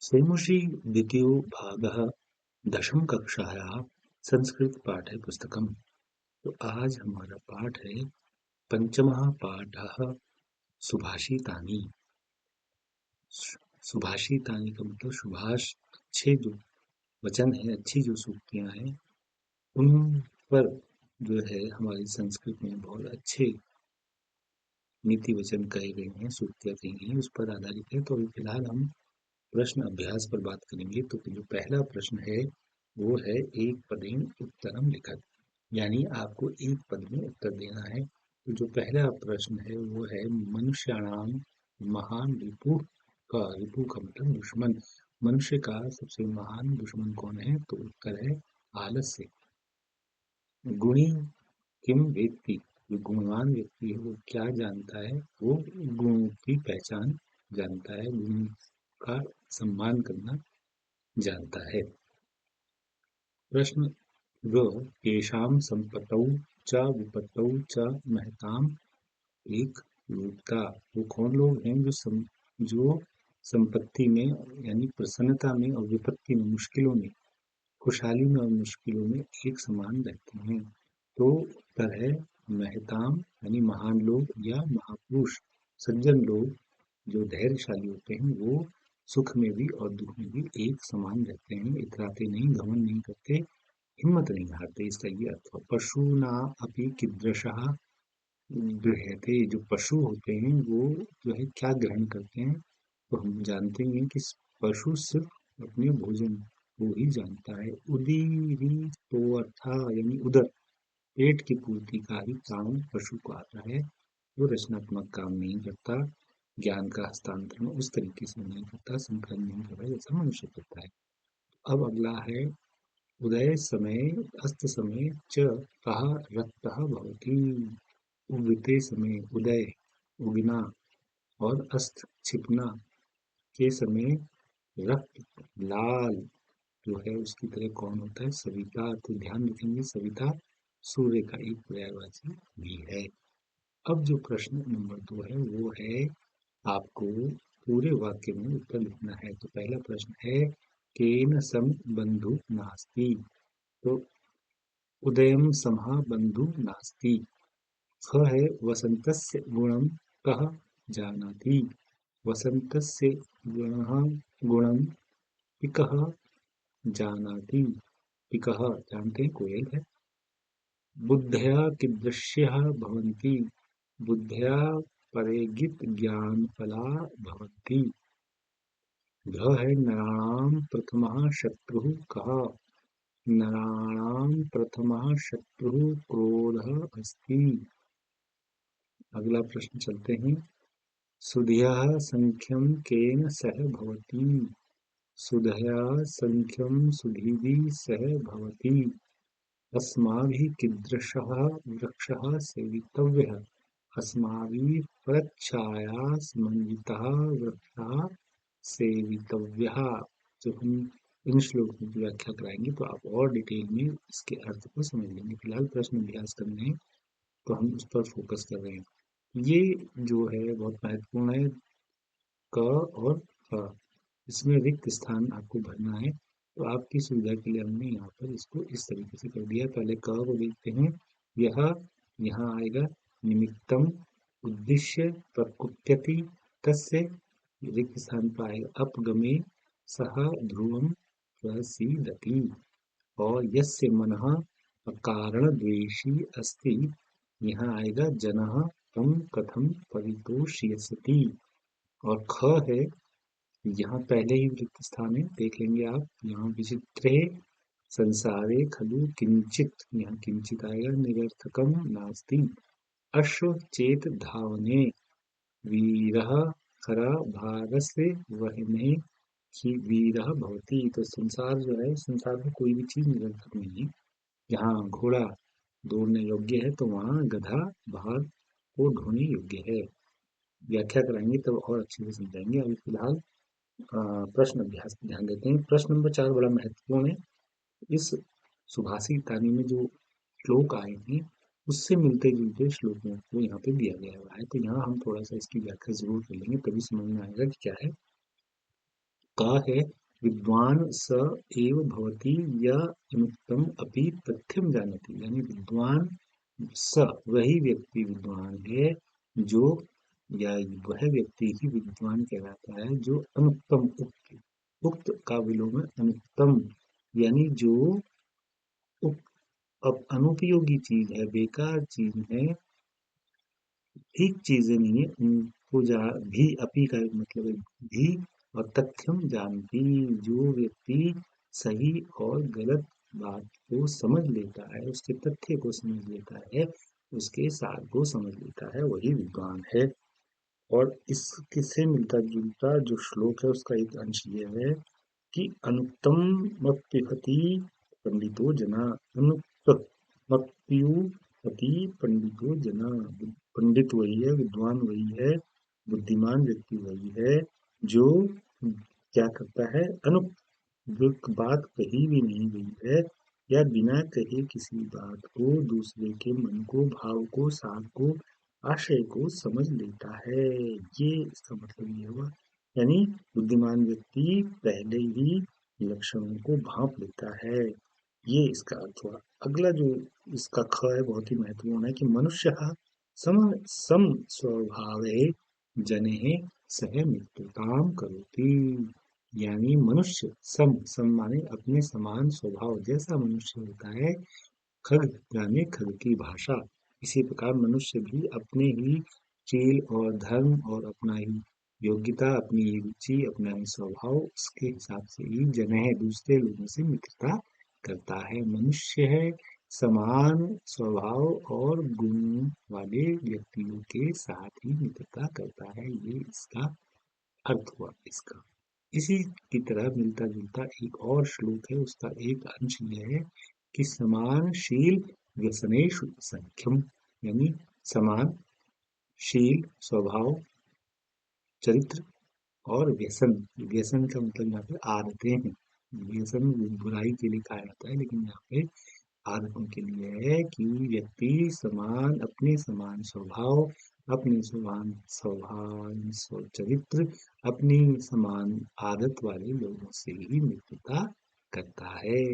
स्वयंश्री द्वितीयो भागः दशमकक्षायाः संस्कृतपाठ्यपुस्तकम्। तो आज हमारा पाठ है पंचमः पाठः सुभाषितानि। सुभाषितानि का मतलब सुभाष, अच्छे जो वचन है, अच्छी जो सूक्तियां हैं, उन पर जो है हमारी संस्कृत में बहुत अच्छे नीति वचन कहे गए हैं, सूक्तियां कही गई हैं, उस पर आधारित है। तो अभी फिलहाल हम प्रश्न अभ्यास पर बात करेंगे। तो जो पहला प्रश्न है वो है एक पदेन उत्तरम लिखत, यानी आपको एक पद में उत्तर देना है। तो जो पहला प्रश्न है वो है मनुष्याणाम महान रिपु का, रिपु का मतलब दुश्मन, मनुष्य का सबसे महान दुश्मन कौन है? तो उत्तर है आलस्य। गुणी किम वेत्ति, जो गुणवान व्यक्ति है वो क्या जानता है? वो गुणों की पहचान जानता है, गुणों का सम्मान करना जानता है। प्रश्न ग येषां संपत्तौ च विपत्तौ च महताम एक रूपता, वो कौन लोग हैं जो संपत्ति में यानी प्रसन्नता में और विपत्ति में, मुश्किलों में, खुशहाली में और मुश्किलों में एक समान रहते हैं? तो उत्तर है महताम, यानी महान लोग या महापुरुष, सज्जन लोग जो धैर्यशाली होते हैं वो सुख में भी और दुख में भी एक समान रहते हैं, इतराते नहीं, घमंड नहीं करते, हिम्मत नहीं हारते। इसका ये अर्थ है। पशु ना अपि कीदृशः गृह्यते, जो पशु होते हैं वो जो है क्या ग्रहण करते हैं? तो हम जानते हैं कि पशु सिर्फ अपने भोजन को ही जानता है। उदीरी तो अर्था, यानी उदर, पेट की पूर्ति का ही काम पशु को आता है। वो रचनात्मक काम नहीं करता, ज्ञान का हस्तांतरण उस तरीके से नहीं करता, संकलन नहीं करता जैसा मनुष्य करता है। अब अगला है उदय समय अस्त समय च कः रक्तः भवति। उगते समय उदय, उगना, और अस्त, छिपना के समय रक्त, लाल जो है उसकी तरह कौन होता है? सविता। तो ध्यान रखेंगे सविता सूर्य का एक पर्यायवाची भी है। अब जो प्रश्न नंबर 2 है वो है आपको पूरे वाक्य में उत्तर लिखना है। तो पहला प्रश्न है केन सम बंधु नास्ति। तो उदयं समः बंधु नास्ति। ख है वसन्तस्य गुणं कः जानाति। वसन्तस्य गुणं पिकः जानाति। पिकः जानते हैं, कोयल है। बुद्धया कीदृश्यः भवन्ति। बुद्धया परेगित ज्ञानफला भवन्ति। घ है नराणां प्रथमः शत्रुः कः। नराणां प्रथमः शत्रुः क्रोधः अस्ति। अगला प्रश्न चलते हैं। सुधियः संख्यं केन सह भवति। सुधया संख्यं सुधीभिः सह भवति। अस्माभिः कीदृशः वृक्षः सेवितव्यः। अस्माभिः परच्छायासमन्वितः वृक्षः सेवितव्यः। जब हम इन श्लोक की व्याख्या कराएंगे तो आप और डिटेल में इसके अर्थ को समझ लेंगे। फिलहाल प्रश्न अभ्यास करने हैं तो हम उस पर फोकस कर रहे हैं। ये जो है बहुत महत्वपूर्ण है, क और ख, इसमें रिक्त स्थान आपको भरना है। तो आपकी सुविधा के लिए हमने यहाँ पर इसको इस तरीके से कर दिया। पहले क को देखते हैं। यह यहाँ आएगा निमित्तम, उद्देश्य, प्रकुप्यति, तस्य, रिक्त स्थान पर आएगा अपगमे, सह ध्रुवम प्रसीदति। और यस्य मनः अकारण द्वेषी अस्ति, यहाँ आएगा जनः तं कथम परितोषयति। और ख है, यहाँ पहले ही रिक्त स्थान है, देख लेंगे आप। यहाँ विचित्रे संसारे खलु किंचित, यहाँ किंचित आएगा। निरर्थकम नास्ति अश्व चेत धावने। वीरः खरा भारस्य वहने ही वीरः भवति। तो संसार जो है, संसार में कोई भी चीज निरर्थक नहीं है। यहाँ घोड़ा दौड़ने योग्य है तो वहाँ गधा भार को ढोने योग्य है। व्याख्या कराएंगे तब और अच्छे से समझाएंगे। अभी फिलहाल प्रश्न अभ्यास पर ध्यान देते हैं। प्रश्न नंबर 4 बड़ा महत्वपूर्ण है। इस सुभाषितानी में जो श्लोक आए हैं उससे मिलते जुलते श्लोकों को यहाँ पे दिया गया है। तो यहाँ हम थोड़ा सा इसकी व्याख्या जरूर कर लेंगे, तभी समझ में आएगा कि क्या है। का है विद्वान स एव भवति य अनुक्तम अपि तथ्यम जानति, यानी विद्वान स वही व्यक्ति विद्वान है जो, या वह व्यक्ति ही विद्वान कहलाता है जो अनुक्तम उक्त, उक्त का विलोम है अनुक्तम, यानी जो अनुपयोगी चीज है, बेकार चीज है, ठीक चीजें नहीं है उनको भी, अपी का मतलब है भी, और तथ्यम जानती, जो व्यक्ति सही और गलत बात को समझ लेता है, उसके तथ्य को समझ लेता है, उसके सार को समझ लेता है, वही विद्वान है। और इससे मिलता जुलता जो श्लोक है उसका एक अंश ये है कि अनुक्तम मप्यहति पंडितो जना, अनुक्त मप्युपति पंडितो जना, पंडित वही है, विद्वान वही है, बुद्धिमान व्यक्ति वही है जो क्या करता है, जो बात कही भी नहीं गई है या बिना कहे किसी बात को, दूसरे के मन को, भाव को, सार को, आशय को समझ लेता है, ये इसका मतलब ये हुआ। यानी बुद्धिमान व्यक्ति पहले ही लक्षणों को भांप लेता है, ये इसका अर्थ हुआ। अगला जो इसका ख है बहुत ही महत्वपूर्ण है कि मनुष्य सम सम स्वभावे जने सह मित्रताम करोति, यानी मनुष्य सम माने अपने समान स्वभाव, जैसा मनुष्य होता है, खग यानी खग की भाषा, इसी प्रकार मनुष्य भी अपने ही शील और धर्म और अपना ही योग्यता, अपनी ही रुचि, अपना ही स्वभाव, उसके हिसाब से ही जन है दूसरे लोगों से मित्रता करता है। मनुष्य है समान स्वभाव और गुण वाले व्यक्तियों के साथ ही मित्रता करता है, ये इसका अर्थ हुआ इसका। इसी की तरह मिलता जुलता एक और श्लोक है, उसका एक अंश यह है कि समान शील व्यसनेषु सख्यम, यानी समान शील स्वभाव, चरित्र और व्यसन, व्यसन का मतलब यहाँ पे आदतें हैं, व्यसन बुराई के लिए कहा जाता है, लेकिन यहाँ पे आदतों के लिए है कि व्यक्ति समान, अपने समान स्वभाव, अपने समान चरित्र, अपनी समान आदत वाले लोगों से ही मित्रता करता है।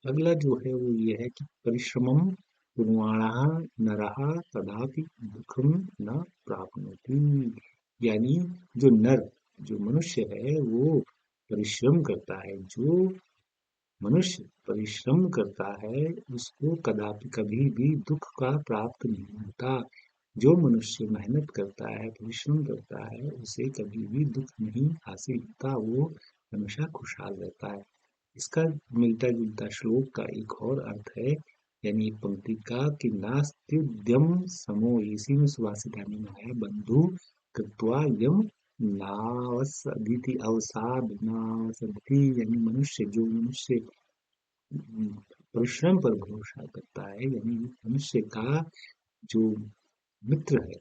अगला जो है वो ये है कि परिश्रमम कुर्वाणः नरः कदापि दुःखम न प्राप्नोति, यानी जो नर, जो मनुष्य है वो परिश्रम करता है, जो मनुष्य परिश्रम करता है उसको कदापि कभी भी दुख का प्राप्त नहीं होता। जो मनुष्य मेहनत करता है, परिश्रम करता है, उसे कभी भी दुख नहीं हासिल होता, वो हमेशा खुशहाल रहता है। इसका मिलता जुलता श्लोक का एक और अर्थ है, यानी एक पंक्ति का कि नास्त्युद्यम समो, इसी में सुभाषितानी में है, बंधु कृत्वा यम नावसदिति अवसादनावसदिति, यानी मनुष्य, जो मनुष्य परिश्रम पर भरोसा करता है, यानी मनुष्य का जो मित्र है,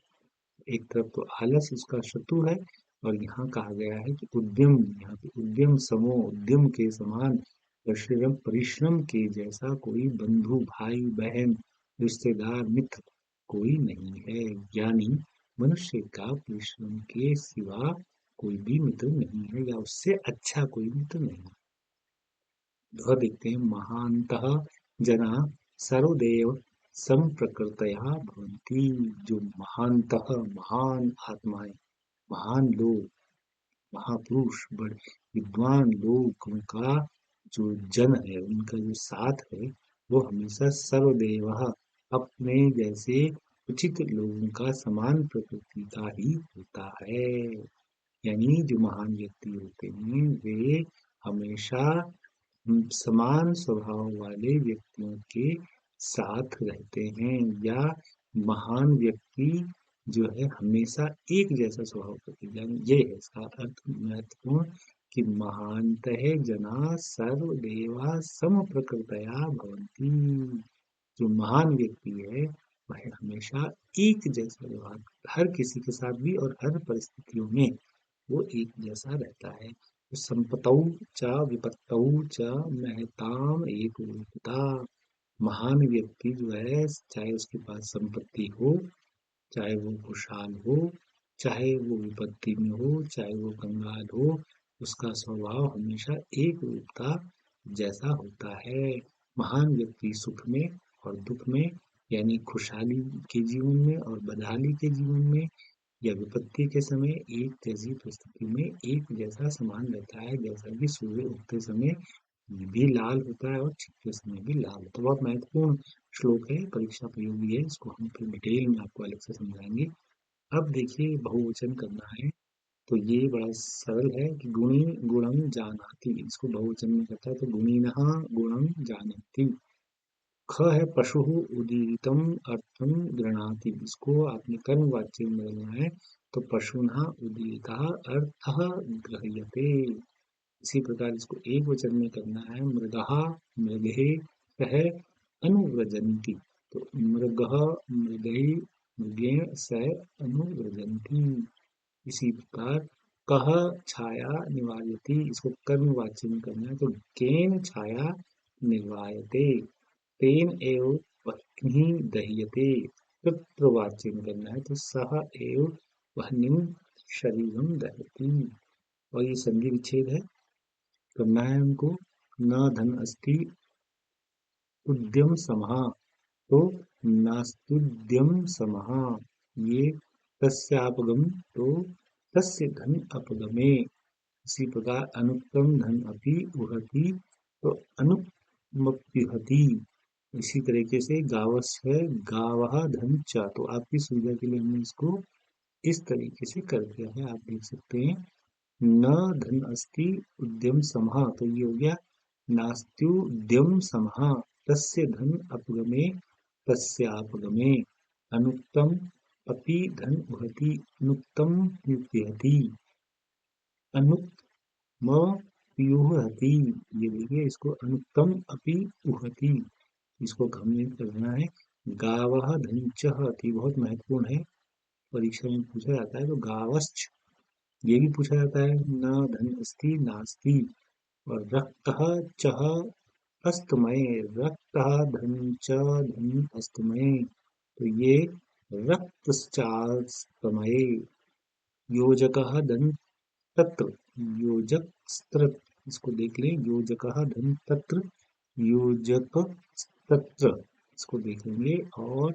एक तरफ तो आलस उसका शत्रु है, और यहाँ कहा गया है कि उद्यम, यहाँ पे उद्यम समो, उद्यम के समान, परिश्रम परिश्रम के जैसा कोई बंधु, भाई बहन, रिश्तेदार, मित्र कोई नहीं है, यानी मनुष्य का परिश्रम के सिवा कोई भी मित्र नहीं है, या उससे अच्छा कोई मित्र नहीं है। वह देखते हैं महान्तः जना सर्वदेव संप्रकृतया भवन्ति, जो महान्तः महान आत्माएं, महान लोग, महापुरुष, बड़े विद्वान लोग, उनका जो जन है, उनका जो साथ है, वो हमेशा सर्वदेव अपने जैसे उचित लोगों का समान प्रकृति का ही होता है, यानी जो महान व्यक्ति होते हैं वे हमेशा समान स्वभाव वाले व्यक्तियों के साथ रहते हैं, या महान व्यक्ति जो है हमेशा एक जैसा स्वभाव करते हैं, यानी ये है इसका अर्थ महत्वपूर्ण कि महानतः जना सर्वदेवा सम प्रकृतया भवन्ति, जो महान व्यक्ति है वह हमेशा एक जैसा व्यवहार, हर किसी के साथ भी और हर परिस्थितियों में वो एक जैसा रहता है। तो संपतौ च विपत्तौ च महताम एक रूपता, महान व्यक्ति जो है चाहे उसके पास संपत्ति हो, चाहे वो खुशहाल हो, चाहे वो विपत्ति में हो, चाहे वो कंगाल हो, उसका स्वभाव हमेशा एक रूपता जैसा होता है। महान व्यक्ति सुख में और दुख में, यानी खुशहाली के जीवन में और बदहाली के जीवन में या विपत्ति के समय एक जैसी परिस्थिति में एक जैसा समान रहता है, जैसा कि सूर्य उगते समय भी लाल होता है और छिपते समय भी लाल होता है। बहुत महत्वपूर्ण श्लोक है, परीक्षा उपयोगी है, इसको हम फिर डिटेल में आपको अलग से समझाएंगे। अब देखिए बहुवचन करना है, तो ये बड़ा सरल है कि गुणी गुणम जानाति, इसको बहुवचन में कहता है तो गुणिनः गुणम जानन्ति। ख है पशु उदीरितम अर्थम गृणाति, इसको आपने कर्म वाच्य में बदलना है, तो पशुना उदीरितः अर्थः गृह्यते। इसी प्रकार इसको एक वचन में करना है, मृगः मृगे सह अनुव्रजन्ति, तो मृगः मृगै मृगेण सह अनुव्रजन्ति। इसी प्रकार कह छाया निवार्यति, इसको कर्मवाच्य में करना है, तो केन छाया निर्वायते, तेन एव वह्निः दह्यते। पितृवाच्य में करना है, तो सह एव वह्निं शरीरं दहति। और ये संधि विच्छेद है, करना है हमको। न धन अस्ति उद्यम समः, तो नास्त्युद्यम समः, ये तस्यापगम, तो तस्य धन अपगमे। इसी प्रकार अनुक्तम धन अपि उहति, तो अनुक्तमप्युहति। इसी तरीके से गावस्य है गावः धन च, तो आपकी सुविधा के लिए हमने इसको इस तरीके से कर दिया है, आप देख सकते हैं। न धन अस्ति उद्यम समः, तो ये हो गया नास्त्युद्यम समः, तस्य धन अपगमे तस्यापगमे। अनुक्तम अपि धन उहति, अनुक्तम युक्यति। अनुक्तमप्युहति, ये देखिए इसको अनुक्तम अपि उहति, इसको हमने करना है। गावः धनचः, बहुत महत्वपूर्ण है, परीक्षा में पूछा जाता है, तो गावश्च ये भी पूछा जाता है। न धन अस्ति नास्ति, और रक्तः चः अस्तमय, रक्तः धन च धन अस्तमय, तो ये रक्तश्चास्तमये। योजकः धन तत्र, योजक स्त्र, इसको देख लें, योजकः धन तत्र, योजक तत्र, इसको देख लेंगे। और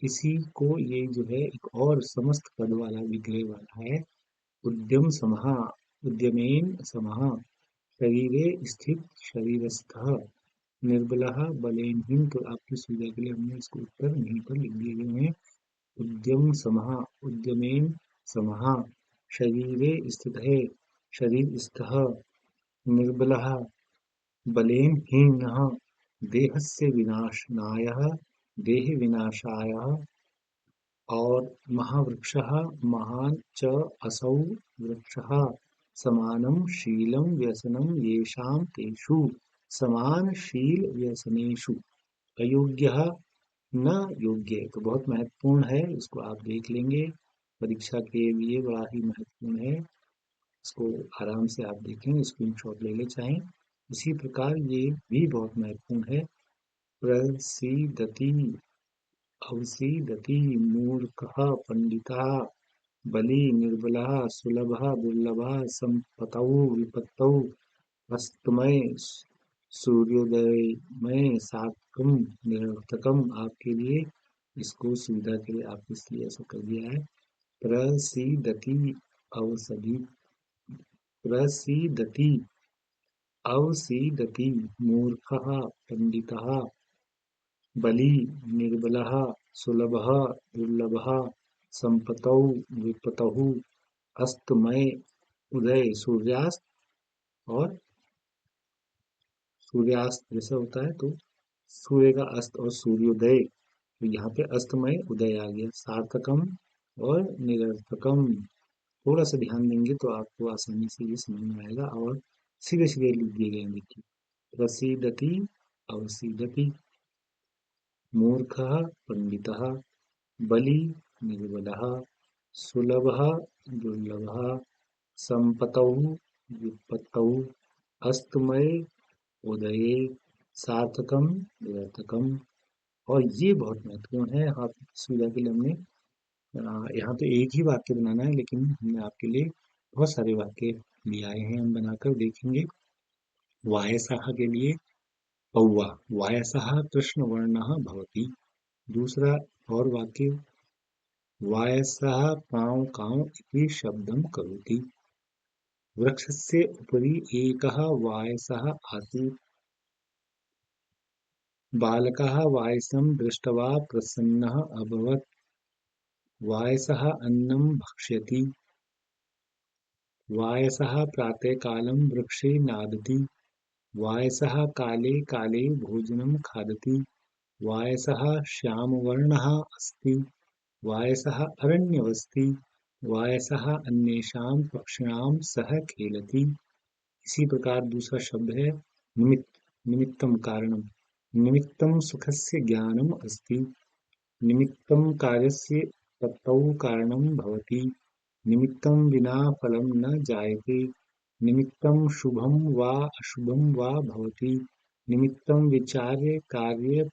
इसी को ये जो है एक और समस्त पद वाला विग्रह वाला है, उद्यम समः, उद्यमेन समः, शरीरे स्थित शरीरस्थः, निर्बलः बलेन हिं, तो आपकी सुविधा के लिए हमने इसको उत्तर यहीं पर लिख दिए गए हैं। उद्यम समः उद्यमेन समः, शरीरे स्थितः शरीरस्थः, निर्बलः बलेन हीनः, देहस्य विनाशनाय देहविनाशाय, और महावृक्षः महान् च असौ वृक्षः, समानं शीलं व्यसनं येषां तेषु, समान शील व्यसनेषु, अयोग्यः न योग्य, तो बहुत महत्वपूर्ण है, इसको आप देख लेंगे, परीक्षा के लिए बड़ा ही महत्वपूर्ण है, इसको आराम से आप देखें, स्क्रीनशॉट ले ले चाहें। इसी प्रकार ये भी बहुत महत्वपूर्ण है, प्रसीदति अवसीदति, मूर्खः पंडितः, बली निर्बलः, सुलभः दुर्लभः, संपतौ विपत्तौ, अस्तमय सूर्योदयमय, सात्विकम निरर्थकम, आपके लिए इसको सुविधा के लिए आप इसलिए ऐसा कर दिया है। प्रसीदति अवसदी, प्रसीदति अवसीदति, मूर्खः पंडितः, बली निर्बलः, सुलभः दुर्लभः, संपतौ विपतौ, अस्तमय उदय सूर्यास्त, और सूर्यास्त जैसा होता है, तो सूर्य का अस्त और सूर्योदय, तो यहाँ पे अस्तमय उदय आ गया, सार्थकम और निरर्थकम, थोड़ा सा ध्यान देंगे तो आपको आसानी से ये समझ में आएगा, और सीधे सीधे लिख दिए गए देखिए, प्रसीदति अवसीदति, मूर्खः पंडितः, बली निर्बलः, सुलभः दुर्लभः, संपतौ विपत्तौ, अस्तमय उदये, सार्थकम निरर्थकम। और ये बहुत महत्वपूर्ण है, आपकी सुविधा के लिए हमने यहाँ पे एक ही वाक्य बनाना है, लेकिन हमने आपके लिए बहुत सारे वाक्य लिए आए हैं, हम बनाकर देखेंगे। वायसः के लिए पौवा, वायसः कृष्णवर्णः भवति। दूसरा और वाक्य, वायसः काौ काौ इति शब्दं करोति। वृक्षस्य उपरि एकः वायसः आसीत्। बालकः वायसं दृष्ट्वा प्रसन्नः अभवत्। वायसः अन्नं भक्ष्यति। वायसः प्रातःकालं वृक्षे नादति। वायसः काले काले भोजनं खादति। वायसः श्यामवर्णः अस्ति। वायसः अरण्यवस्ति। वायसः अन्येषां पक्षिणां सह खेलति। इसी प्रकार दूसरा शब्द है निमित्त, निमित्तम कारणम। निमित्तम सुखस्य ज्ञानम अस्ति। निमित्तं कार्यस्य तत्तौ कारणं भवति। निमित्तं विना फलं न जायते। निमित्तं शुभं वा अशुभं वा भवति। निमित्तं विचार्य कार्ये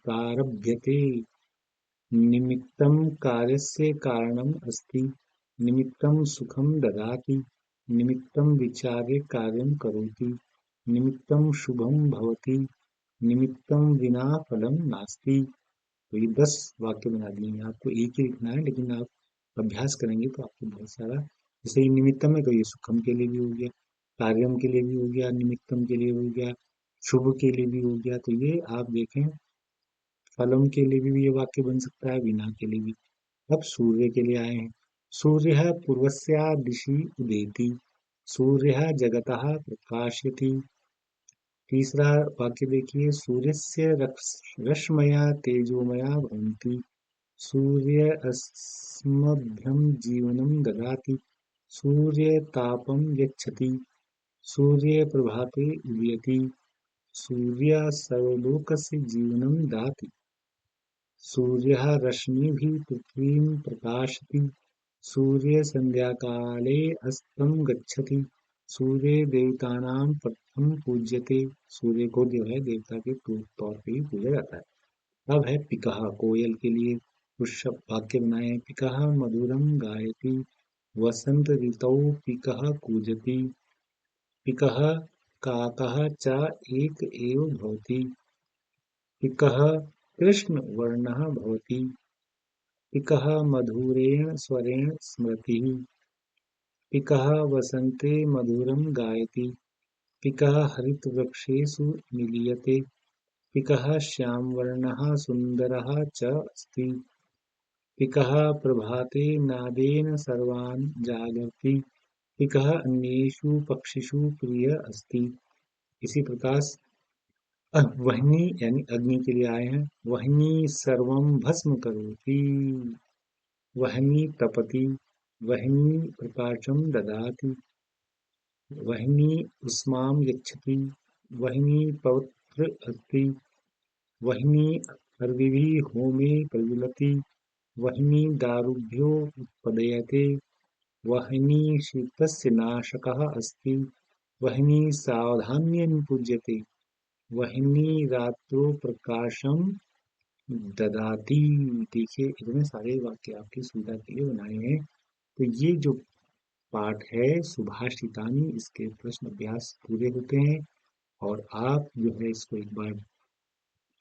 प्रारभ्यते। निमित्तं कार्यस्य कारणम् अस्ति। निमित्तं सुखं ददाति। निमित्तं विचार्य कार्यं करोति। निमित्तं शुभं भवति। निमित्तं विना फलं नास्ति। तो ये 10 वाक्य बना दिए हैं। आपको एक ही लिखना है, लेकिन आप अभ्यास करेंगे तो आपको बहुत सारा, जैसे ये निमित्तम है तो ये सुखम के लिए भी हो गया, कार्यम के लिए भी हो गया, निमित्तम के लिए हो गया, शुभ के लिए भी हो गया। तो ये आप देखें, फलम के लिए भी ये वाक्य बन सकता है, विना के लिए भी। अब सूर्य के लिए आए हैं। सूर्यः पूर्वस्या दिशि उदेति। सूर्यः जगतः प्रकाशयति। तीसरा वाक्य देखिए, सूर्यस्य रश्मयः तेजोमया भवन्ति। सूर्य अस्मभ्यं जीवनं ददाति। सूर्यतापं यच्छति। सूर्ये प्रभाते उदयति। सूर्यः सर्वलोकस्य जीवनं ददाति। सूर्यः रश्मिभिः पृथ्वीं प्रकाशयति। सूर्यः सन्ध्याकाले अस्तं गच्छति। सूर्य देवतानां प्रथम पूज्यते। सूर्य को जो है देवता के तौर पे ही पूजा जाता है। अब है पिकः, कोयल के लिए कुछ वाक्य बनाए हैं। पिकः मधुरं गायति। वसंत ऋतौ पिकः कूजति। पिकः काकः च एक एव भवति। पिकः कृष्णवर्णः भवति। पिकः मधुरेण स्वरेण स्मरति। पिकः वसन्ते मधुरं गायति। पिकः हरितवृक्षेषु निलीयते। पिकः श्यामवर्णः सुन्दरः च अस्ति। पिकः प्रभाते नादेन सर्वान् जागर्ति। पिकः अन्येषु पक्षिषु प्रिय अस्ति। इसी प्रकार वह्नि यानी अग्नि के लिए आए हैं। वह्नि सर्वं भस्म करोति। वह्नि तपति। वह्नि प्रकाशं ददाति। वह्नि उष्मां यच्छति। वह्नि पवित्र अस्ति। वह्नि सर्विभिः होमे प्रज्वलति। वह्नि दारुभ्यो उत्पद्यते। वह्नि शीतस्य नाशकः अस्ति। वह्नि सावधान्येन पूज्यते। वह्नि रात्रौ प्रकाशं ददाति। देखिए, इतने सारे वाक्य आपकी सुविधा के लिए बनाए हैं। तो ये जो पाठ है सुभाषितानि, इसके प्रश्न अभ्यास पूरे होते हैं। और आप जो है इसको एक बार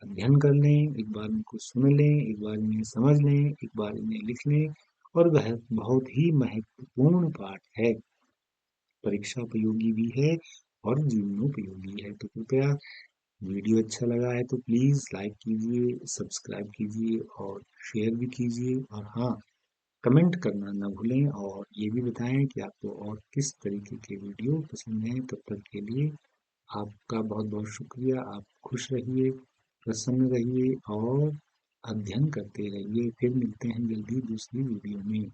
अध्ययन कर लें, एक बार इनको सुन लें, एक बार इन्हें समझ लें, एक बार इन्हें लिख लें। और वह बहुत ही महत्वपूर्ण पाठ है, परीक्षा उपयोगी भी है और जीवनोपयोगी है। तो कृपया, वीडियो अच्छा लगा है तो प्लीज़ लाइक कीजिए, सब्सक्राइब कीजिए और शेयर भी कीजिए। और हाँ, कमेंट करना ना भूलें और ये भी बताएं कि आपको और किस तरीके के वीडियो पसंद हैं। तब तक के लिए आपका बहुत बहुत शुक्रिया। आप खुश रहिए, प्रसन्न रहिए और अध्ययन करते रहिए। फिर मिलते हैं जल्दी दूसरी वीडियो में।